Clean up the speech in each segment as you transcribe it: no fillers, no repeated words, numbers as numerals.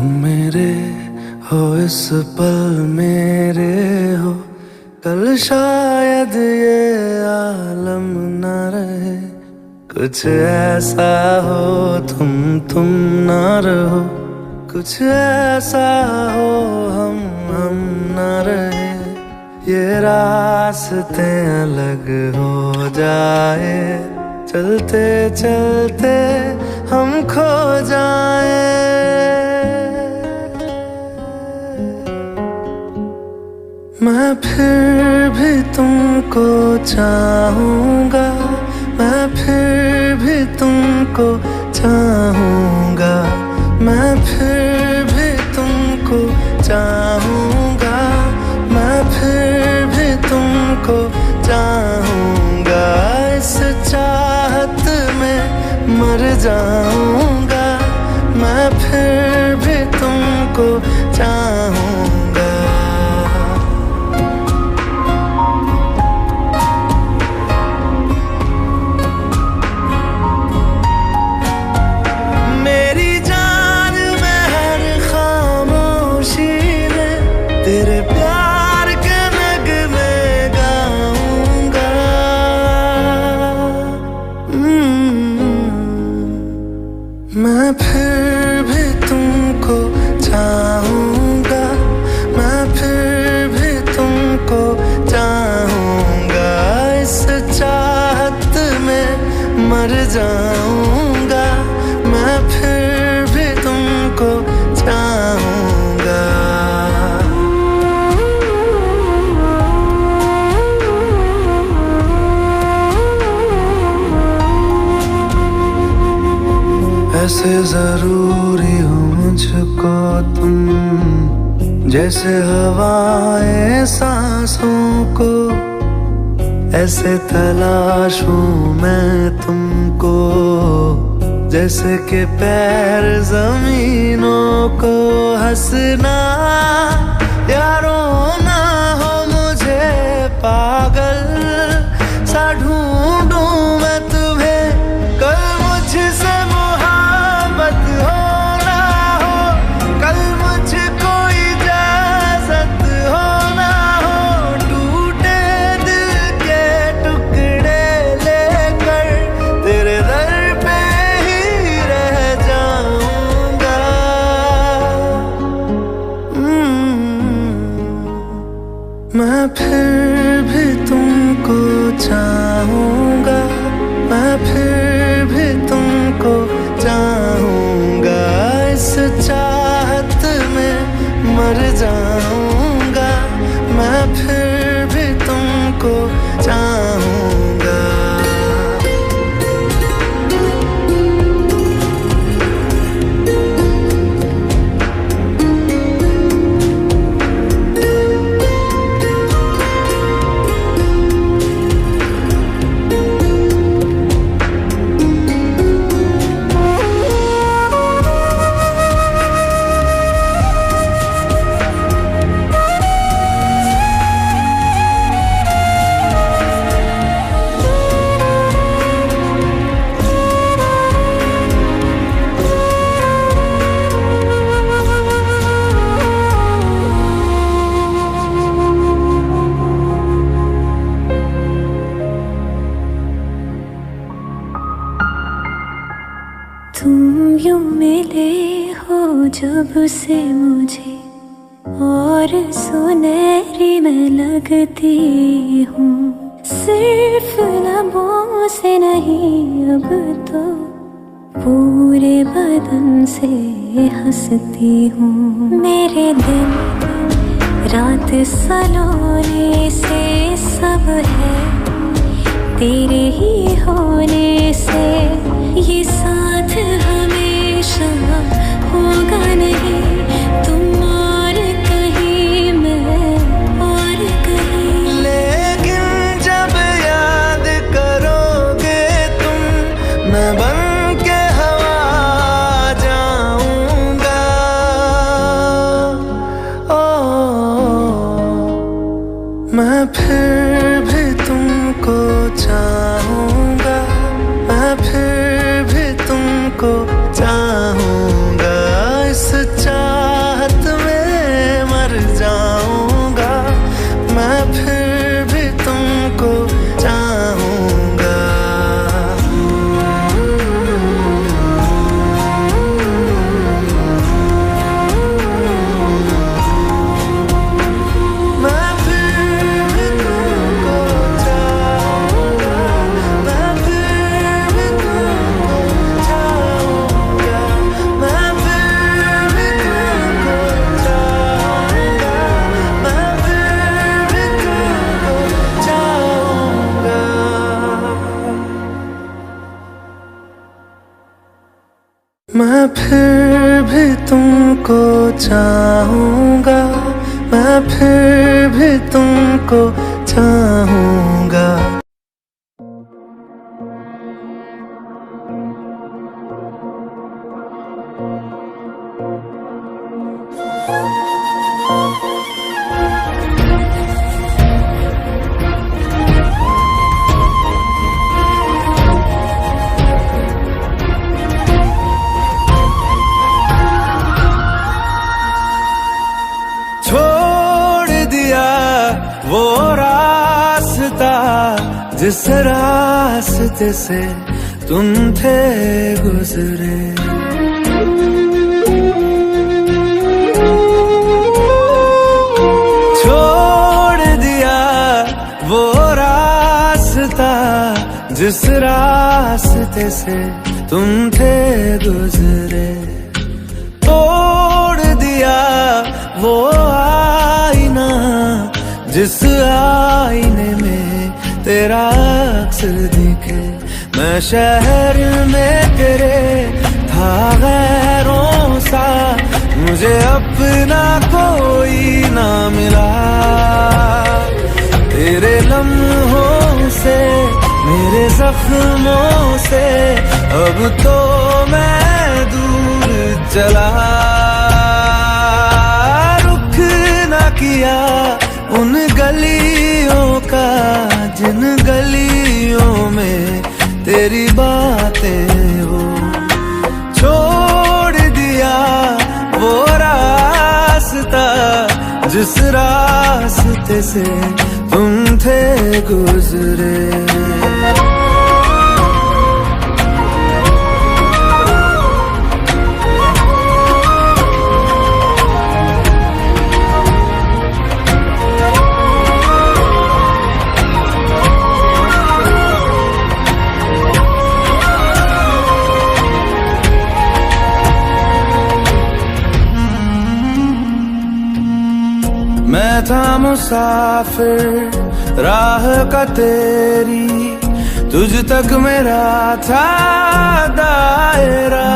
तुम मेरे हो इस पल मेरे हो, कल शायद ये आलम न रहे। कुछ ऐसा हो तुम न रहो, कुछ ऐसा हो हम न रहे। ये रास्ते अलग हो जाए, चलते चलते हम खो जाए। मैं फिर भी तुमको चाहूँगा, मैं फिर भी तुमको चाहूँगा, मैं फिर भी तुमको चाहूँगा, मैं फिर भी तुमको चाहूँगा। इस चाहत में मर जाऊँगा, मैं फिर भी तुमको चाहूँगा। तेरे प्यार के नगमे गाऊंगा। मैं फिर भी तुमको चाहूँगा, मैं फिर भी तुमको चाहूँगा। इस चाहत में मर जाऊँगा, मैं फिर भी तुमको चाहूँगा। ऐसे जरूरी हो मुझको तुम, जैसे हवाएं सांसों को। ऐसे तलाशूं मैं तुमको, जैसे कि पैर जमीनों को। हंसना या रोना हो मुझे पागल सा ढूंढूं मैं तुम्हें। कल मुझसे मोहब्बत हो ना हो, कल मुझको इजाजत हो ना हो। टूटे दिल के टुकड़े लेकर तेरे दर पे ही रह जाऊंगा। मैं फिर भी तुमको चाहूँगा, मैं फिर भी तुमको चाहूँगा। इस चाहत में मर जाऊँगा, मैं फिर भी तुमको चाहूँगा। तुम यूं मिले हो जब से मुझे, और सुनहरी मैं लगती हूँ। सिर्फ लबों से नहीं अब तो पूरे बदन से हंसती हूँ। मेरे दिन रात सलोने से सब है तेरे ही होने से। ये साथ हमेशा होगा नहीं, तुम और कहीं मैं और कहीं। लेकिन जब याद करोगे तुम, मैं बन के हवा जाऊंगा। मैं फिर भी तुमको चाहूँगा, मैं मैं फिर भी तुमको चाहूंगा, मैं फिर भी तुमको चाहूंगा। वो रास्ता जिस रास्ते से तुम थे गुजरे, छोड़ दिया वो रास्ता जिस रास्ते से तुम थे गुजरे, तोड़ दिया वो आईना जिस आईने में तेरा अक्स दिखे। मैं शहर में तेरे था गैरों सा, मुझे अपना कोई ना मिला। तेरे लम्हों से मेरे जख्मों से अब तो मैं दूर चला। रुख ना किया उन गलियों का जिन गलियों में तेरी बातें हो, छोड़ दिया वो रास्ता जिस रास्ते से तुम थे गुजरे। मैं था मुसाफिर राह का तेरी, तुझ तक मेरा था दायरा।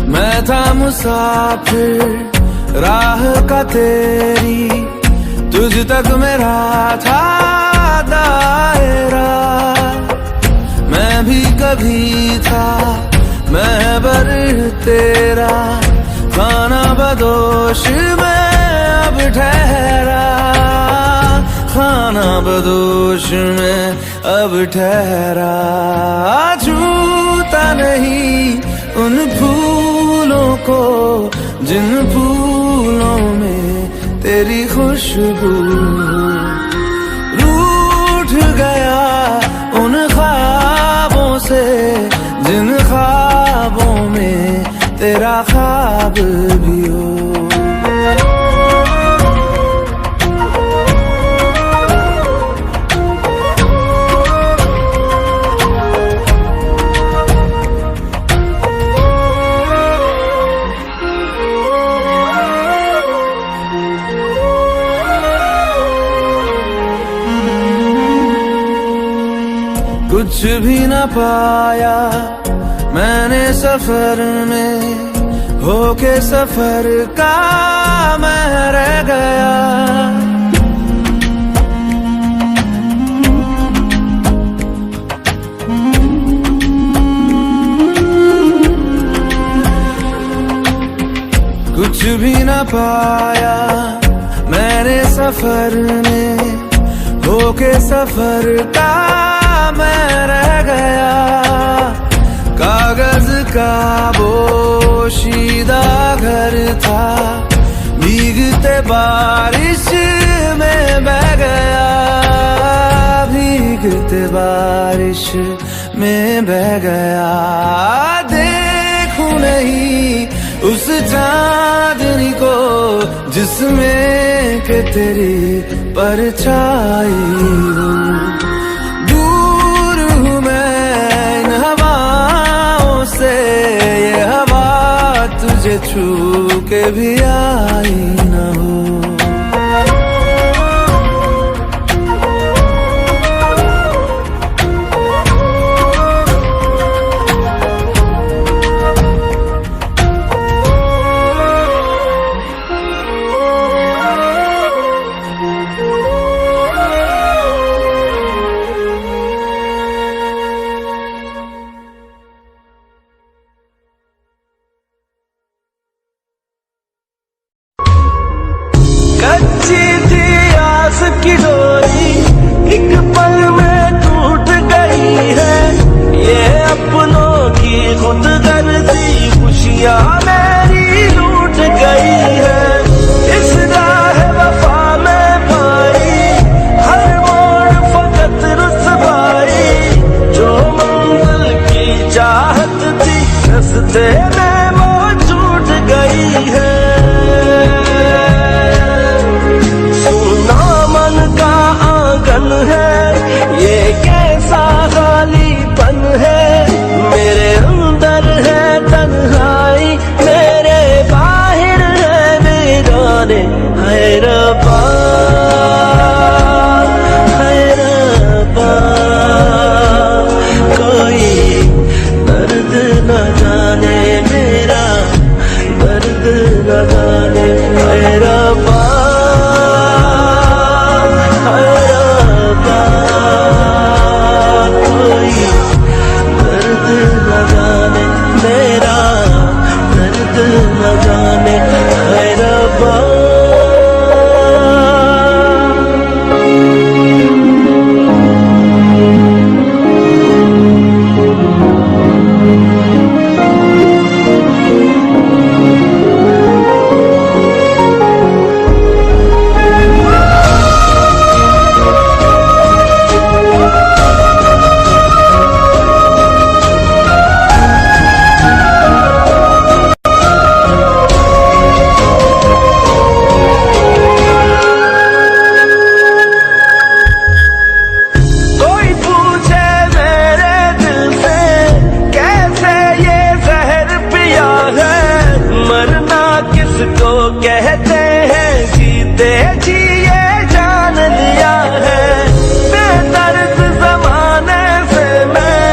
मैं था मुसाफिर राह का तेरी, तुझ तक मेरा था दायरा। मैं भी कभी था महबर तेरा, खाना बदोश में अब ठहरा, खाना बदोश में अब ठहरा। छूता नहीं उन फूलों को जिन फूलों में तेरी खुशबू, गया उन ख्वाबों से जिन ख्वाबों में तेरा ख्वाब भी हो। कुछ भी न पाया मैंने सफर में, होके सफर का मैं रह गया। कुछ भी न पाया मैंने सफर में, होके सफर का मैं रह गया। कागज का पोशीदा घर था, भीगते बारिश में बह गया, भीगते बारिश में बह गया। देखूं नहीं उस चांदनी को जिसमें के तेरी परछाई हो। दूर हूँ मैं इन हवाओं से, ये हवा तुझे के छू के भी आई न हो। कच्ची थी आस की डोरी एक पल में टूट गई है, ये अपनों की खुद गर्जी खुशियां मेरी लूट गई है। इस राह वफा में पाई हर मोड़ फकत रुसवाई, जो मंजिल की चाहत थी रास्ते में वो छूट गई है। ये कैसा खालीपन है, मेरे अंदर है तन्हाई, मेरे बाहर है वीराने। है रब्बा, है रब्बा, कोई दर्द न जाने मेरा दर्द न जाने। है रब्बा, कहते हैं जीते जी ये जान लिया है। बेदर्द जमाने से मैं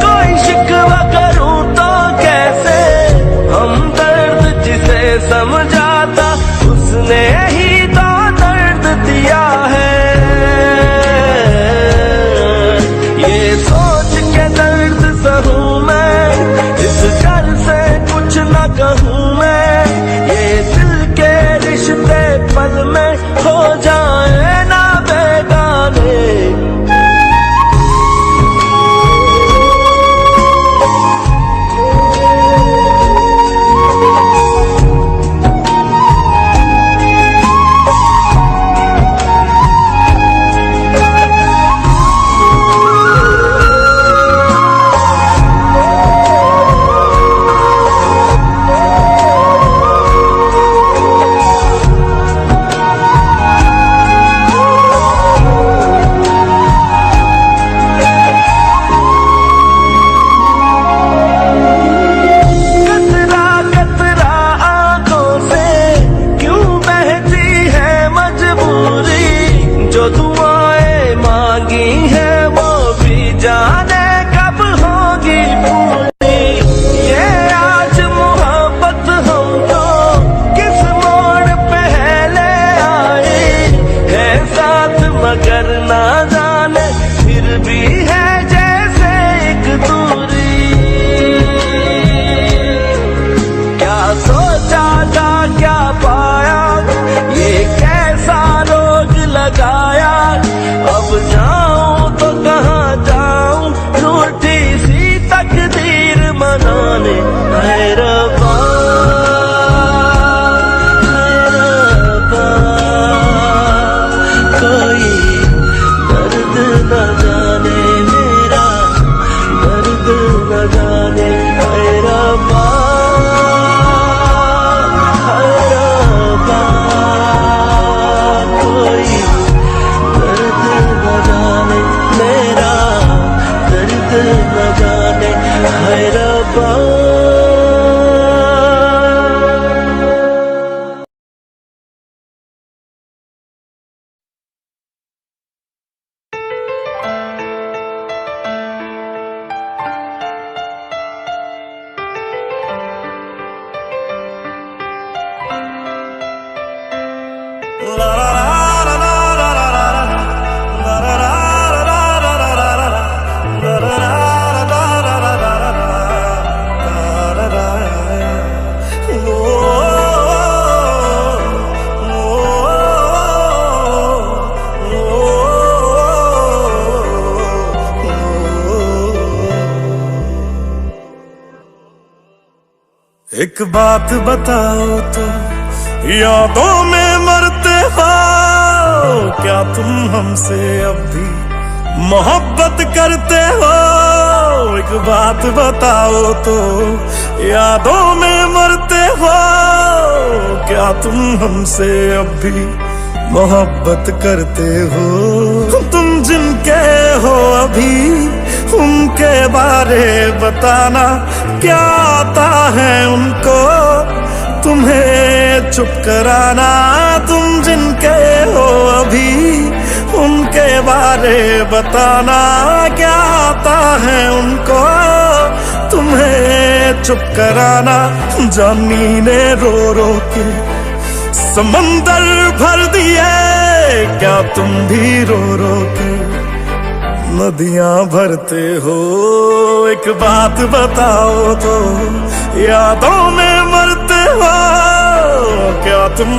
कोई शिकवा करूं तो कैसे, हम दर्द जिसे समझा था उसने ही तो दर्द दिया है। ये सोच के दर्द सहूं मैं, इस डर से कुछ न कहूं मैं, ये रिश्ते पल में हो जाए ना बेगाने। जो दुआएं मांगी है वो भी जाने कब होगी पूरी। ये आज मोहब्बत हमको किस मोड़ पे है ले आई है साथ, मगर ना जाने फिर भी है जैसे एक दूरी। क्या सोचा था क्या पाया, ये कैसा रोग लगाया। अब जाऊं तो कहाँ जाऊं, रूठी सी तकदीर मनाने। है रब्बा, है रब्बा, कोई दर्द न जाने मेरा दर्द न जाने। है रब्बा, है रब्बा। एक बात बताओ तो, यादों में मरते हो क्या तुम हमसे अब भी मोहब्बत करते हो? एक बात बताओ तो, यादों में मरते हो क्या तुम हमसे अब भी मोहब्बत करते हो? तुम जिनके हो अभी उनके बारे बताना, क्या आता है उनको तुम्हें चुप कराना? तुम जिनके हो अभी उनके बारे बताना, क्या आता है उनको तुम्हें चुप कराना? जानी ने रो रो के समंदर भर दिए, क्या तुम भी रो रो के नदियां भरते हो? एक बात बताओ तो, यादों में मरते हो क्या तुम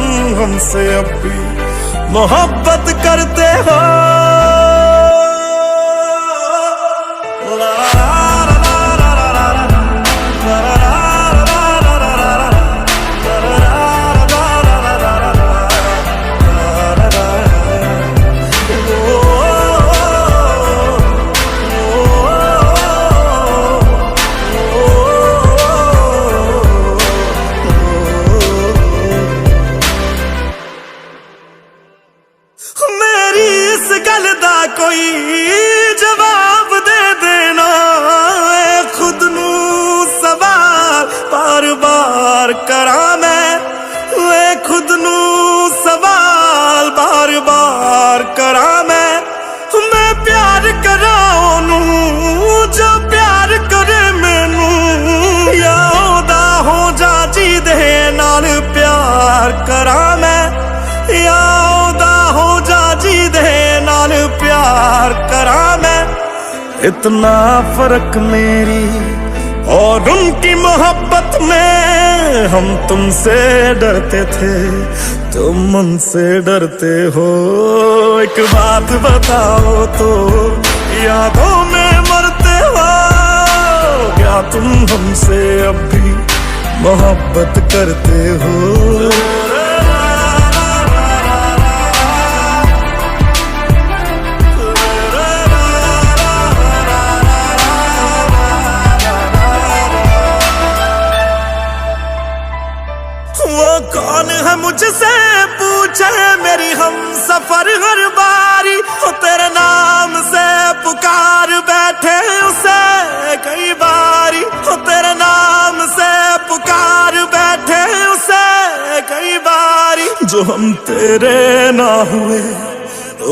हमसे अब भी मोहब्बत करते हो? कोई जवाब दे देना, खुद नू सवाल बार बार करा मैं, खुद नू सवाल बार बार करा मैं प्यार करा ओनू जो प्यार करे मैनू, या ओदा हो जा जी दे नाल प्यार करा मैं, या ओदा हो जा जी दे नाल प्यार करा मैं। इतना फर्क मेरी और उनकी मोहब्बत में, हम तुमसे डरते थे तुम उनसे डरते हो। एक बात बताओ तो, यादों में मरते हो क्या तुम हमसे अब भी मोहब्बत करते हो? कौन है मुझसे पूछे मेरी हम सफर हर बारी, हो तेरे नाम से पुकार बैठे उसे कई बारी, हो तेरे नाम से पुकार बैठे उसे कई बारी। जो हम तेरे ना हुए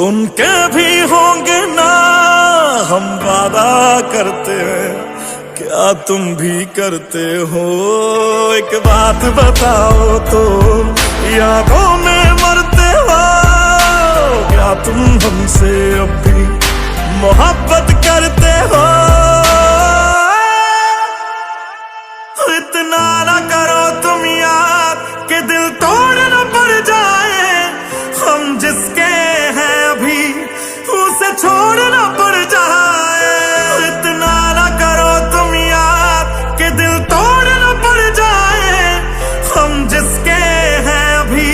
उनके भी होंगे ना, हम वादा करते हैं क्या तुम भी करते हो? एक बात बताओ तो, यादों में मरते हो क्या तुम हमसे अब भी मोहब्बत करते हो? इतना ना करो तुम याद कि दिल तोड़ न पड़ जाए, हम जिसके हैं अभी उसे छोड़ न पड़ जाए। इतना ना करो तुम याद कि दिल तोड़ न पड़ जाए, हम जिसके हैं अभी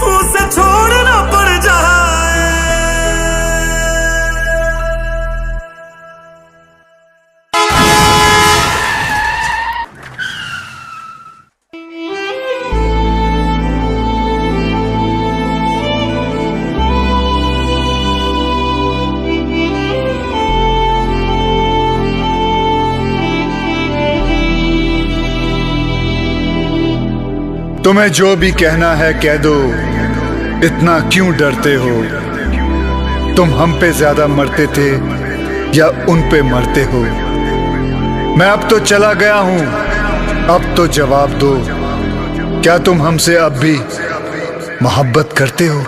उसे छोड़ न पड़ जाए। तुम्हें जो भी कहना है कह दो, इतना क्यों डरते हो? तुम हम पे ज्यादा मरते थे या उन पे मरते हो? मैं अब तो चला गया हूं, अब तो जवाब दो, क्या तुम हमसे अब भी मोहब्बत करते हो?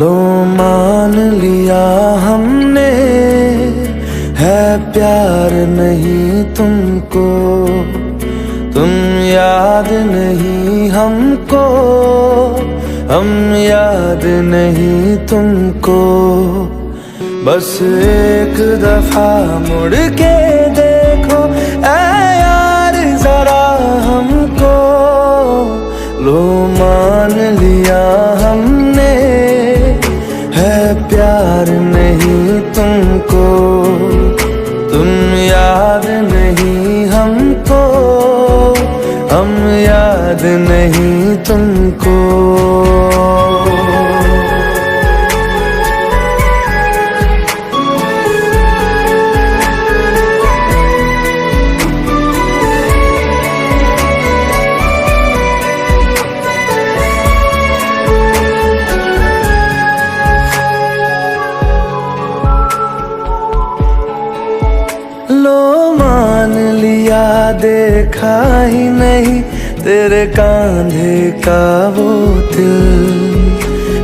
लो मान लिया हमने, है प्यार नहीं तुमको, तुम याद नहीं हमको, हम याद नहीं तुमको। बस एक दफा मुड़ के देखो ऐ यार जरा हमको, लो मान लिया हमने, है प्यार नहीं तुमको, तुम याद नहीं हमको, हम याद नहीं तुमको। लो मान लिया देखा ही नहीं तेरे कांधे का वो दिल,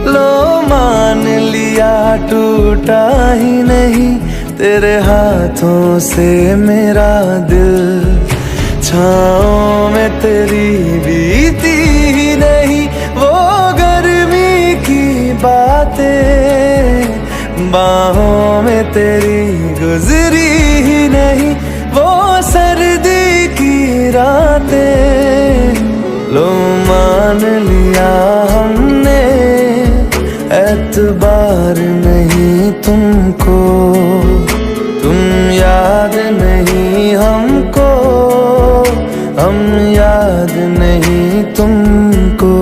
लो मान लिया टूटा ही नहीं तेरे हाथों से मेरा दिल। छाँव में तेरी बीती ही नहीं वो गर्मी की बातें, बाहों में तेरी गुजरी ही नहीं वो सर्दी की रातें। लो मान लिया हमने, एतबार नहीं तुमको, तुम याद नहीं हमको, हम याद नहीं तुमको।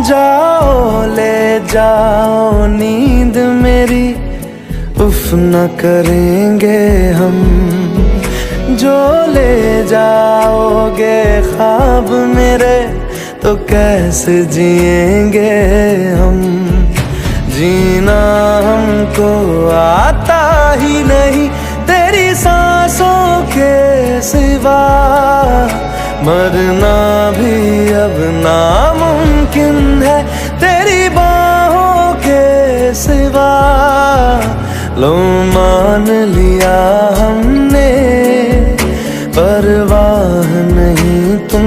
जाओ ले जाओ नींद मेरी, उफ न करेंगे हम, जो ले जाओगे ख्वाब मेरे तो कैसे जिएंगे हम। जीना हमको आता ही नहीं तेरी सांसों के सिवा, मरना भी अब नामुमकिन है तेरी बाहों के सिवा। लो मान लिया हमने, परवाह नहीं तुम